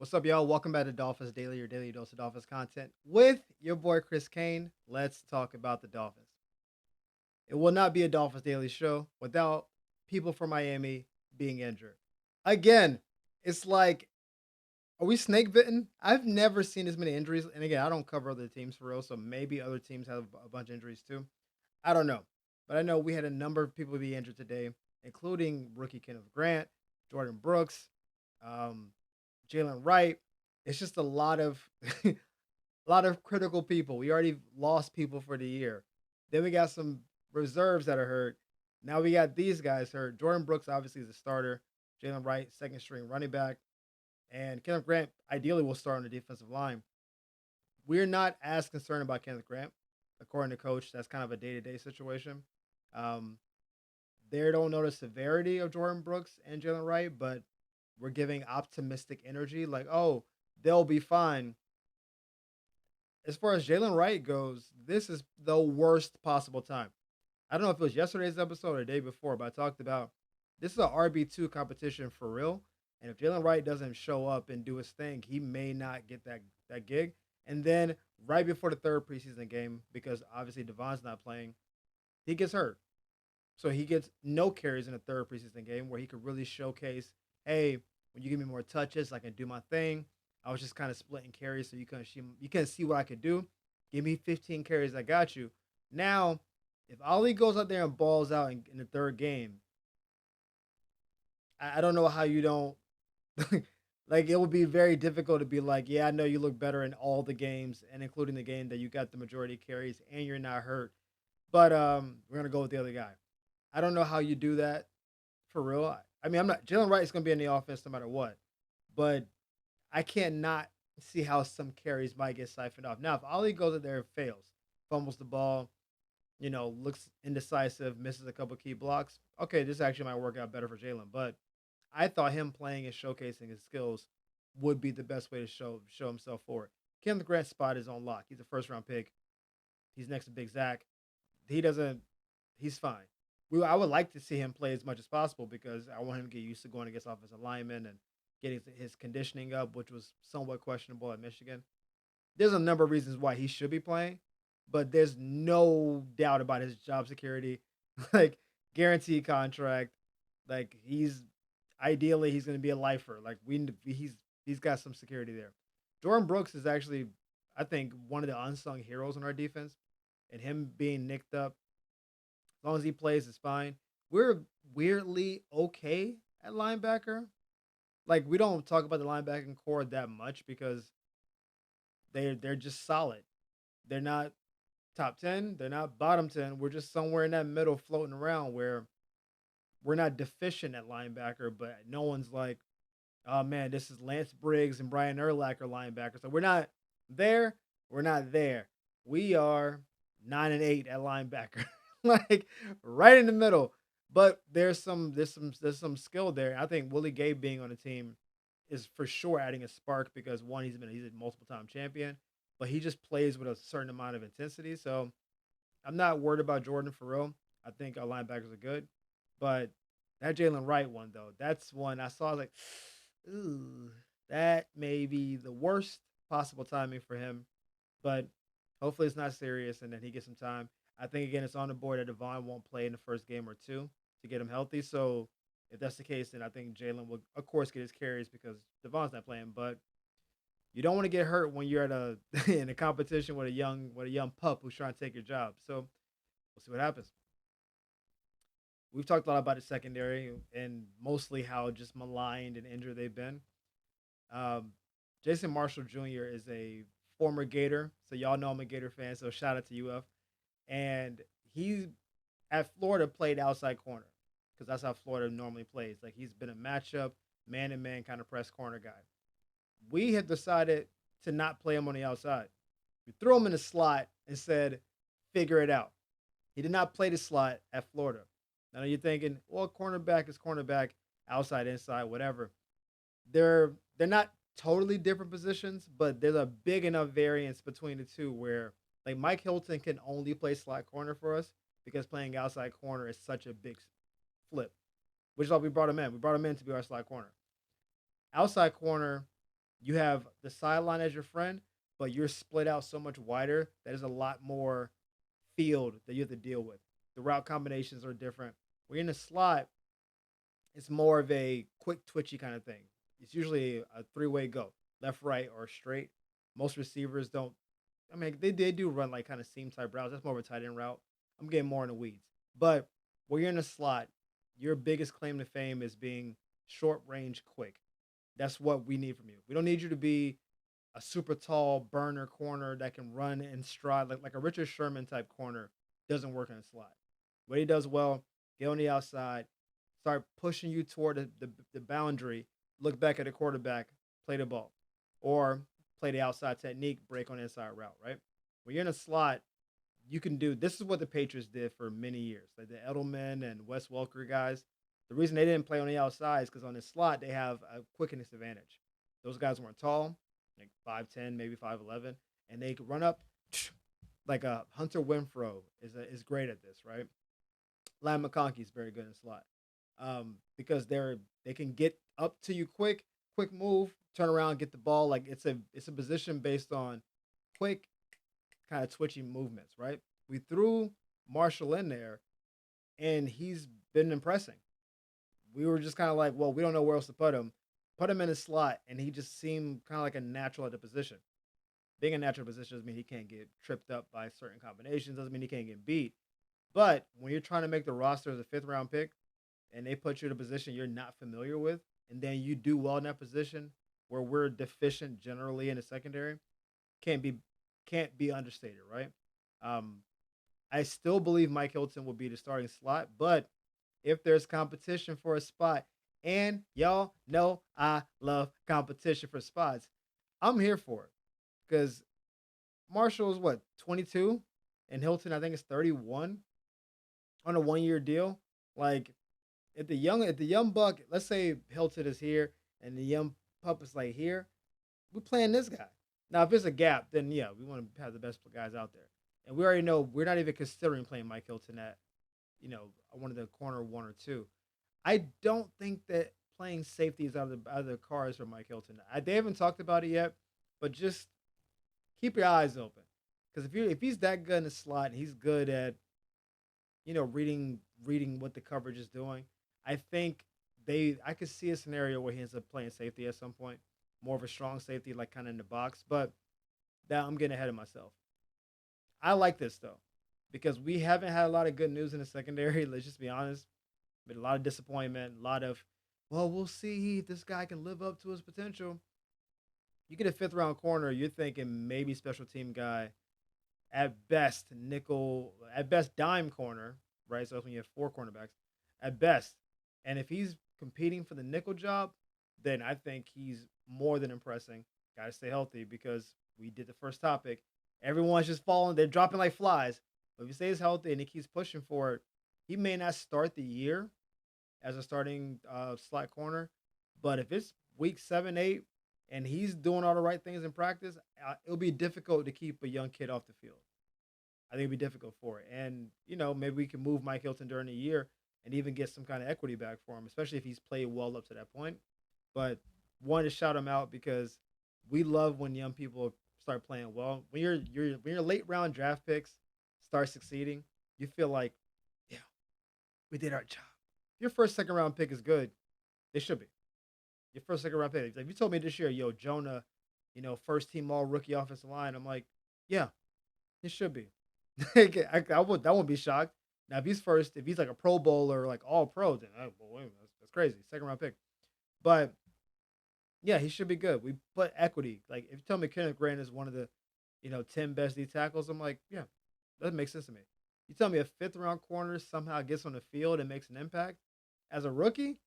What's up, y'all? Welcome back to Dolphins Daily, your daily dose of Dolphins content with your boy Chris Kane. Let's talk about the Dolphins. It will not be a Dolphins Daily show without people from Miami being injured. Again, it's like, are we snake bitten? I've never seen as many injuries. And again, I don't cover other teams for real, so maybe other teams have a bunch of injuries too. I don't know. But I know we had a number of people be injured today, including rookie Kenneth Grant, Jordan Brooks, um, Jalen Wright. It's just a lot of a lot of critical people. We already lost people for the year. Then we got some reserves that are hurt. Now we got these guys hurt. Jordan Brooks obviously is a starter. Jalen Wright, second string running back. And Kenneth Grant ideally will start on the defensive line. We're not as concerned about Kenneth Grant. According to coach, that's kind of a day-to-day situation. Um, they don't know the severity of Jordan Brooks and Jalen Wright, but we're giving optimistic energy, like, oh, they'll be fine. As far as Jalen Wright goes, this is the worst possible time. I don't know if it was yesterday's episode or the day before, but I talked about this is a RB2 competition for real. And if Jalen Wright doesn't show up and do his thing, he may not get that gig. And then right before the third preseason game, because obviously Devon's not playing, he gets hurt. So he gets no carries in the third preseason game where he could really showcase, hey, when you give me more touches, I can do my thing. I was just kind of splitting carries so you can see what I could do. Give me 15 carries, I got you. Now, if Ali goes out there and balls out in the third game, I don't know how you don't like it would be very difficult to be like, yeah, I know you look better in all the games and including the game that you got the majority of carries and you're not hurt. But we're gonna go with the other guy. I don't know how you do that for real. I mean, I'm not Jalen Wright is gonna be in the offense no matter what, but I can't not see how some carries might get siphoned off. Now, if Ali goes in there and fails, fumbles the ball, looks indecisive, misses a couple key blocks, okay, this actually might work out better for Jalen. But I thought him playing and showcasing his skills would be the best way to show himself forward. Kenneth Grant's spot is on lock. He's a first round pick. He's next to Big Zach. He doesn't. He's fine. I would like to see him play as much as possible because I want him to get used to going against offensive linemen and getting his conditioning up, which was somewhat questionable at Michigan. There's a number of reasons why he should be playing, but there's no doubt about his job security, like guaranteed contract. Like he's going to be a lifer. Like he's got some security there. Jordan Brooks is actually, I think, one of the unsung heroes in our defense, and him being nicked up, as long as he plays, it's fine. We're weirdly okay at linebacker. Like we don't talk about the linebacking core that much because they're just solid. They're not top 10, they're not bottom 10. We're just somewhere in that middle floating around where we're not deficient at linebacker, but no one's like, oh man, this is Lance Briggs and Brian Urlacher linebackers. So we're not there, we're not there. We are 9-8 at linebacker. Like right in the middle. But there's some skill there. I think Willie Gay being on the team is for sure adding a spark because one, he's a multiple time champion, but he just plays with a certain amount of intensity. So I'm not worried about Jordan for real. I think our linebackers are good. But that Jalen Wright one though, that's one I saw. I was like, ooh, that may be the worst possible timing for him. But hopefully it's not serious and then he gets some time. I think again it's on the board that Devon won't play in the first game or two to get him healthy. So if that's the case, then I think Jalen will of course get his carries because Devon's not playing. But you don't want to get hurt when you're at a in a competition with a young pup who's trying to take your job. So we'll see what happens. We've talked a lot about the secondary and mostly how just maligned and injured they've been. Um, Jason Marshall Jr. is a former Gator, so y'all know I'm a Gator fan. So shout out to UF. And he at Florida played outside corner because that's how Florida normally plays. Like he's been a matchup, man to man kind of press corner guy. We have decided to not play him on the outside. We threw him in the slot and said, figure it out. He did not play the slot at Florida. Now you're thinking, well, cornerback is cornerback, outside, inside, whatever. They're not totally different positions, but there's a big enough variance between the two where like Mike Hilton can only play slot corner for us because playing outside corner is such a big flip, which is why we brought him in. We brought him in to be our slot corner. Outside corner You have the sideline as your friend, but you're split out so much wider that there's a lot more field that you have to deal with. The route combinations are different. When you're in the slot, it's more of a quick, twitchy kind of thing. It's usually a three-way go, left, right, or straight. Most receivers don't. I mean, they do run like kind of seam type routes. That's more of a tight end route. I'm getting more in the weeds. But when you're in a slot, your biggest claim to fame is being short range, quick. That's what we need from you. We don't need you to be a super tall burner corner that can run and stride like a Richard Sherman type corner. Doesn't work in a slot. What he does well, get on the outside, start pushing you toward the boundary, look back at the quarterback, play the ball, or play the outside technique, break on the inside route, right? When you're in a slot, you can do this is what the Patriots did for many years. Like the Edelman and Wes Welker guys. The reason they didn't play on the outside is because on the slot they have a quickness advantage. Those guys weren't tall, like 5'10, maybe 5'11, and they could run up like a Hunter Winfro is great at this, right? Lam McConkey is very good in slot because they can get up to you quick, quick move, turn around, get the ball. Like it's a position based on quick kind of twitchy movements, right? We threw Marshall in there, and he's been impressing. We were just kind of like, well, we don't know where else to put him. Put him in a slot, and he just seemed kind of like a natural at the position. Being a natural position doesn't mean he can't get tripped up by certain combinations. Doesn't mean he can't get beat. But when you're trying to make the roster as a fifth round pick, and they put you in a position you're not familiar with, and then you do well in that position where we're deficient generally in the secondary, can't be can't be understated, right? Um, I still believe Mike Hilton will be the starting slot, but if there's competition for a spot, and y'all know I love competition for spots, I'm here for it because Marshall is what 22, and Hilton I think is 31 on a 1 year deal. Like if the young buck, let's say Hilton is here and the young pup is like here, we're playing this guy. Now, if it's a gap, then yeah, we want to have the best guys out there. And we already know we're not even considering playing Mike Hilton at, one of the corner one or two. I don't think that playing safety is out of the cards for Mike Hilton. They haven't talked about it yet, but just keep your eyes open because if he's that good in the slot and he's good at reading what the coverage is doing, I think I could see a scenario where he ends up playing safety at some point, more of a strong safety, like kind of in the box. But that I'm getting ahead of myself. I like this though, because we haven't had a lot of good news in the secondary. Let's just be honest. Been a lot of disappointment, a lot of, well, we'll see if this guy can live up to his potential. You get a fifth round corner, you're thinking maybe special team guy, at best nickel, at best dime corner, right? So that's when you have four cornerbacks, at best. And if he's competing for the nickel job, then I think he's more than impressing. Got to stay healthy because we did the first topic. Everyone's just falling; they're dropping like flies. But if he stays healthy and he keeps pushing for it, he may not start the year as a starting slot corner. But if it's week 7, 8, and he's doing all the right things in practice, it'll be difficult to keep a young kid off the field. I think it'd be difficult for it. And, maybe we can move Mike Hilton during the year and even get some kind of equity back for him, especially if he's played well up to that point. But wanted to shout him out because we love when young people start playing well. When your late round draft picks start succeeding, you feel like, yeah, we did our job. If your first second round pick is good, it should be. Your first second round pick. If you told me this year, yo, Jonah, first team all rookie offensive line, I'm like, yeah, it should be. I won't be shocked. Now, if he's like a Pro Bowler, like all pro, then well, wait, that's crazy. Second round pick. But yeah, he should be good. We put equity. Like if you tell me Kenneth Grant is one of the, 10 best D tackles, I'm like, yeah, that makes sense to me. You tell me a fifth round corner somehow gets on the field and makes an impact as a rookie,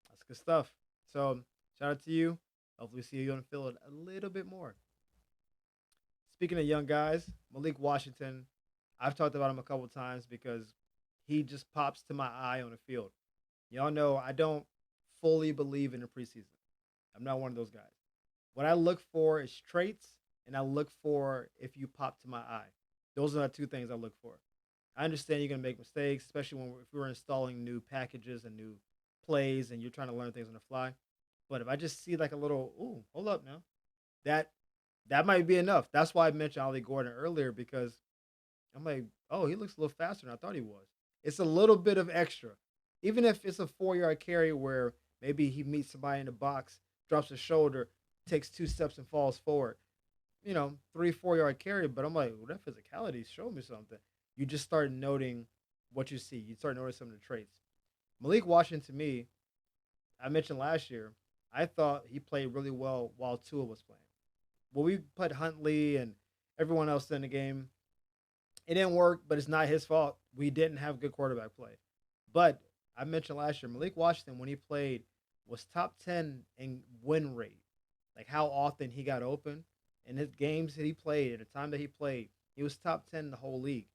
that's good stuff. So shout out to you. Hopefully, see you on the field a little bit more. Speaking of young guys, Malik Washington, I've talked about him a couple times because he just pops to my eye on the field. Y'all know I don't fully believe in the preseason. I'm not one of those guys. What I look for is traits, and I look for if you pop to my eye. Those are the two things I look for. I understand you're gonna make mistakes, especially if we're installing new packages and new plays, and you're trying to learn things on the fly. But if I just see like a little, ooh, hold up now, that that might be enough. That's why I mentioned Ollie Gordon earlier because I'm like, oh, he looks a little faster than I thought he was. It's a little bit of extra, even if it's a 4 yard carry where maybe he meets somebody in the box, drops his shoulder, takes 2 steps and falls forward. 3, 4 yard carry. But I'm like, well, that physicality showed me something. You just start noting what you see. You start noticing some of the traits. Malik Washington to me, I mentioned last year, I thought he played really well while Tua was playing. When we put Huntley and everyone else in the game, it didn't work, but it's not his fault. We didn't have good quarterback play. But I mentioned last year, Malik Washington, when he played, was top 10 in win rate. Like how often he got open. In his games that he played, at the time that he played, he was top 10 in the whole league.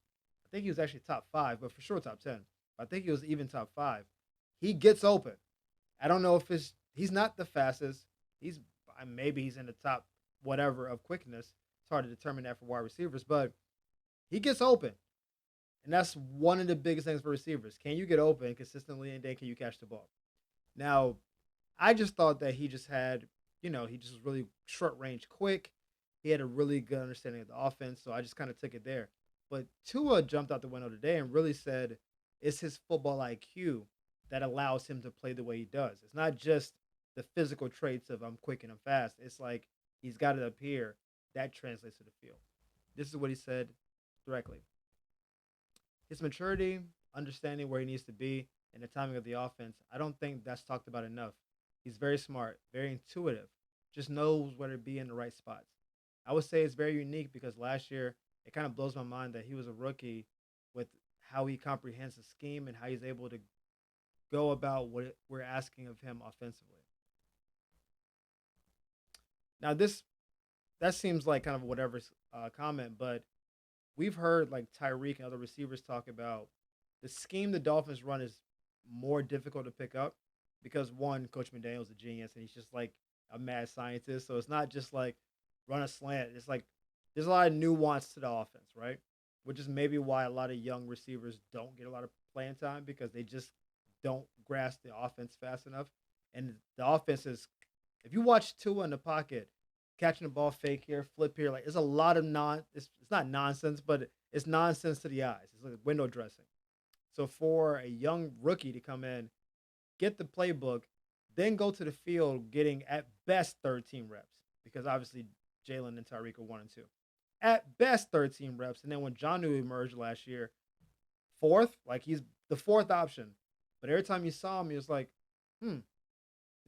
I think he was actually top five, but for sure top 10. I think he was even top five. He gets open. I don't know if he's not the fastest. He's maybe he's in the top whatever of quickness. It's hard to determine that for wide receivers, but he gets open. And that's one of the biggest things for receivers. Can you get open consistently and then can you catch the ball? Now, I just thought that he just had, he just was really short range quick. He had a really good understanding of the offense, so I just kind of took it there. But Tua jumped out the window today and really said it's his football IQ that allows him to play the way he does. It's not just the physical traits of I'm quick and I'm fast. It's like he's got it up here. That translates to the field. This is what he said directly. His maturity, understanding where he needs to be, and the timing of the offense, I don't think that's talked about enough. He's very smart, very intuitive, just knows where to be in the right spots. I would say it's very unique because last year it kind of blows my mind that he was a rookie with how he comprehends the scheme and how he's able to go about what we're asking of him offensively. Now, this that seems like kind of whatever comment, but we've heard like Tyreek and other receivers talk about the scheme the Dolphins run is more difficult to pick up because one, Coach McDaniel's a genius and he's just like a mad scientist. So it's not just like run a slant. It's like there's a lot of nuance to the offense, right? Which is maybe why a lot of young receivers don't get a lot of playing time because they just don't grasp the offense fast enough. And the offense is, if you watch Tua in the pocket, catching the ball fake here, flip here, like it's a lot of it's not nonsense, but it's nonsense to the eyes. It's like window dressing. So for a young rookie to come in, get the playbook, then go to the field getting at best 13 reps because obviously Jalen and Tyreek are 1 and 2. At best 13 reps. And then when Jonnu emerged last year, fourth, like he's the fourth option. But every time you saw him, he was like, there's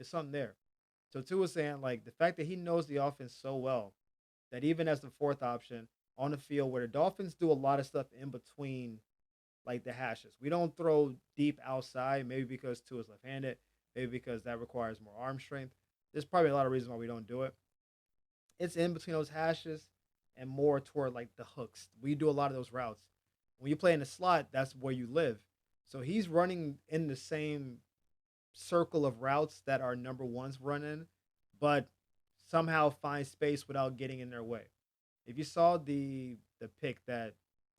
something there. So Tua was saying, like, the fact that he knows the offense so well that even as the fourth option on the field where the Dolphins do a lot of stuff in between like the hashes. We don't throw deep outside, maybe because Tua's left-handed, maybe because that requires more arm strength. There's probably a lot of reasons why we don't do it. It's in between those hashes and more toward like the hooks. We do a lot of those routes. When you play in the slot, that's where you live. So he's running in the same circle of routes that our number ones run in, but somehow find space without getting in their way. If you saw the pick that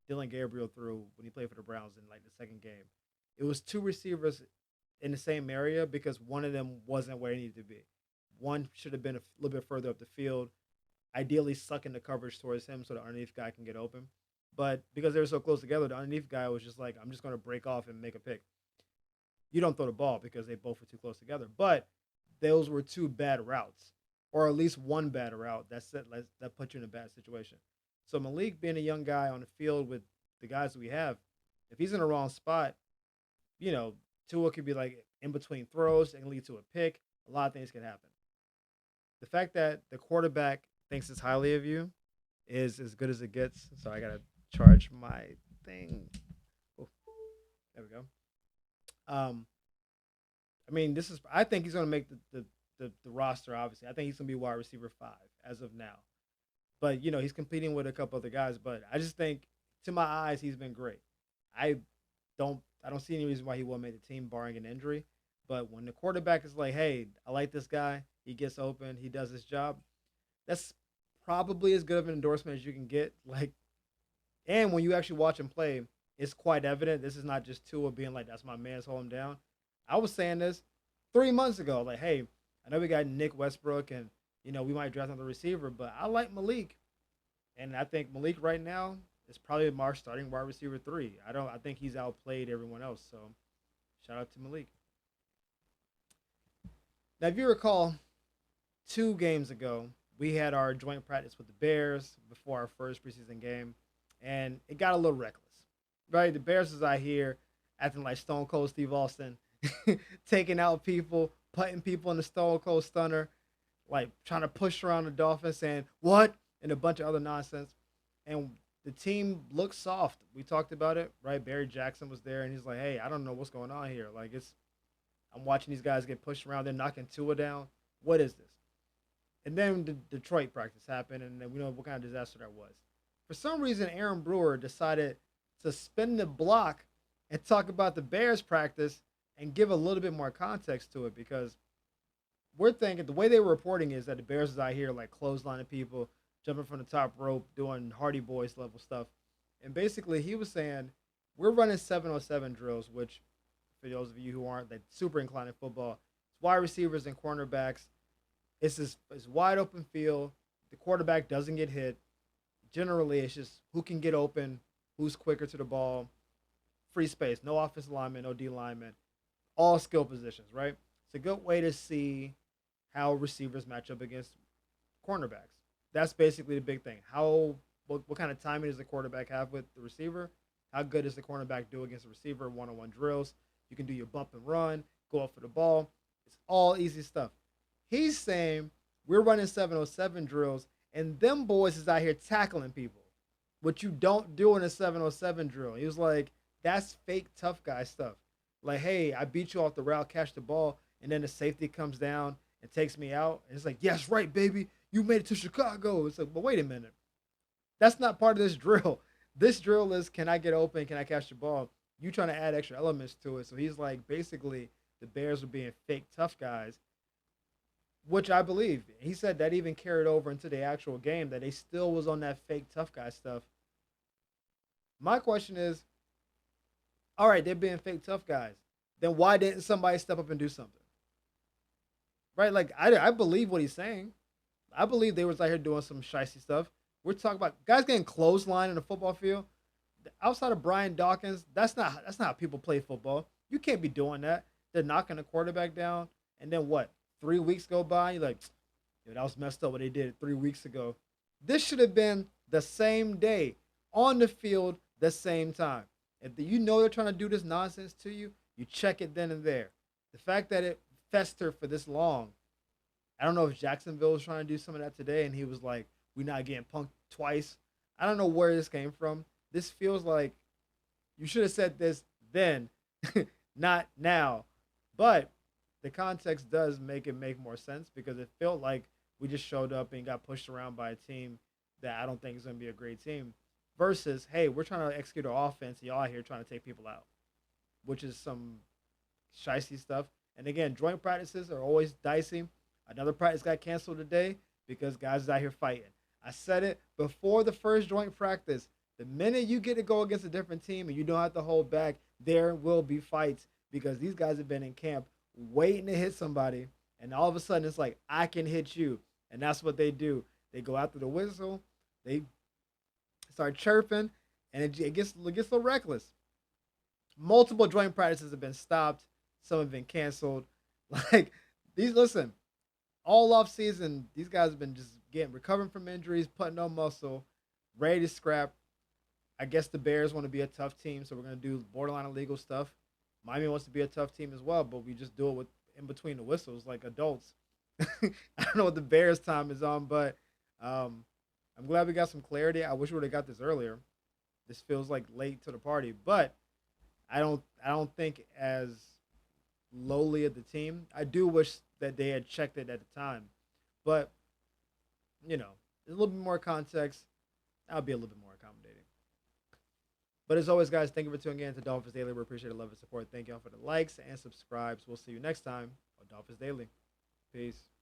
Dylan Gabriel threw when he played for the Browns in like the second game, it was two receivers in the same area because one of them wasn't where he needed to be. One should have been a little bit further up the field, ideally sucking the coverage towards him so the underneath guy can get open. But because they were so close together, the underneath guy was just like, I'm just going to break off and make a pick. You don't throw the ball because they both were too close together. But those were two bad routes, or at least one bad route that put you in a bad situation. So Malik being a young guy on the field with the guys that we have, if he's in the wrong spot, Tua could be like in between throws and lead to a pick. A lot of things can happen. The fact that the quarterback thinks as highly of you is as good as it gets. So I gotta charge my thing. Oh, there we go. I mean, I think he's gonna make the roster. Obviously, I think he's gonna be wide receiver 5 as of now. But he's competing with a couple other guys. But I just think, to my eyes, he's been great. I I don't see any reason why he won't make the team, barring an injury. But when the quarterback is like, "Hey, I like this guy. He gets open. He does his job," that's probably as good of an endorsement as you can get. Like, and when you actually watch him play, it's quite evident. This is not just Tua being like, "That's my man's hold him down." I was saying this 3 months ago. Like, hey, I know we got Nick Westbrook, and we might draft another receiver, but I like Malik, and I think Malik right now is probably our starting wide receiver three. I think he's outplayed everyone else. So shout out to Malik. Now, if you recall, 2 games ago, we had our joint practice with the Bears before our first preseason game, and it got a little reckless. Right, the Bears is out here acting like Stone Cold Steve Austin, taking out people, putting people in the Stone Cold Stunner, like trying to push around the Dolphins, saying what and a bunch of other nonsense. And the team looked soft. We talked about it, right? Barry Jackson was there, and he's like, "Hey, I don't know what's going on here. Like, I'm watching these guys get pushed around. They're knocking Tua down. What is this?" And then the Detroit practice happened, and then we know what kind of disaster that was. For some reason, Aaron Brewer decided to spin the block and talk about the Bears practice and give a little bit more context to it, because we're thinking the way they were reporting is that the Bears is out here like clotheslining people, jumping from the top rope, doing Hardy Boys level stuff. And basically, he was saying, we're running 707 drills, which, for those of you who aren't like super inclined in football, it's wide receivers and cornerbacks. It's wide open field. The quarterback doesn't get hit. Generally, it's just who can get open, who's quicker to the ball, free space, no offensive lineman, no D lineman, all skill positions, right? It's a good way to see how receivers match up against cornerbacks. That's basically the big thing. What kind of timing does the quarterback have with the receiver? How good does the cornerback do against the receiver? One-on-one drills. You can do your bump and run, go up for the ball. It's all easy stuff. He's saying we're running 707 drills, and them boys is out here tackling people, which you don't do in a 707 drill. He was like, that's fake tough guy stuff. Like, hey, I beat you off the route, catch the ball, and then the safety comes down and takes me out. And it's like, yes, right, baby. You made it to Chicago. It's like, but wait a minute. That's not part of this drill. This drill is, can I get open? Can I catch the ball? You trying to add extra elements to it. So he's like, basically, the Bears were being fake tough guys, which I believe. He said that even carried over into the actual game, that they still was on that fake tough guy stuff. My question is, all right, they're being fake tough guys. Then why didn't somebody step up and do something? Right? Like, I believe what he's saying. I believe they was out here doing some shicey stuff. We're talking about guys getting clothesline in the football field. Outside of Brian Dawkins, that's not how people play football. You can't be doing that. They're knocking the quarterback down, and then what? 3 weeks go by, you're like, yo, that was messed up what they did 3 weeks ago. This should have been the same day on the field, the same time. If you know they're trying to do this nonsense to you, you check it then and there. The fact that it festered for this long, I don't know if Jacksonville was trying to do some of that today, and he was like, "We're not getting punked twice." I don't know where this came from. This feels like you should have said this then, not now. But the context does make it make more sense, because it felt like we just showed up and got pushed around by a team that I don't think is going to be a great team. Versus, hey, we're trying to execute our offense, and y'all out here trying to take people out, which is some shicey stuff. And again, joint practices are always dicey. Another practice got canceled today because guys are out here fighting. I said it before the first joint practice. The minute you get to go against a different team and you don't have to hold back, there will be fights, because these guys have been in camp waiting to hit somebody, and all of a sudden it's like, I can hit you. And that's what they do. They go after the whistle, they start chirping, and it gets a little reckless. Multiple joint practices have been stopped. Some have been canceled. Like, listen, all off season, these guys have been just recovering from injuries, putting on muscle, ready to scrap. I guess the Bears want to be a tough team, so we're going to do borderline illegal stuff. Miami wants to be a tough team as well, but we just do it with in between the whistles like adults. I don't know what the Bears time is on, but I'm glad we got some clarity. I wish we would have got this earlier. This feels like late to the party, but I don't think as lowly of the team. I do wish that they had checked it at the time, but a little bit more context, that would be a little bit more accommodating. But as always, guys, thank you for tuning in to Dolphins Daily. We appreciate the love and support. Thank y'all for the likes and subscribes. We'll see you next time on Dolphins Daily. Peace.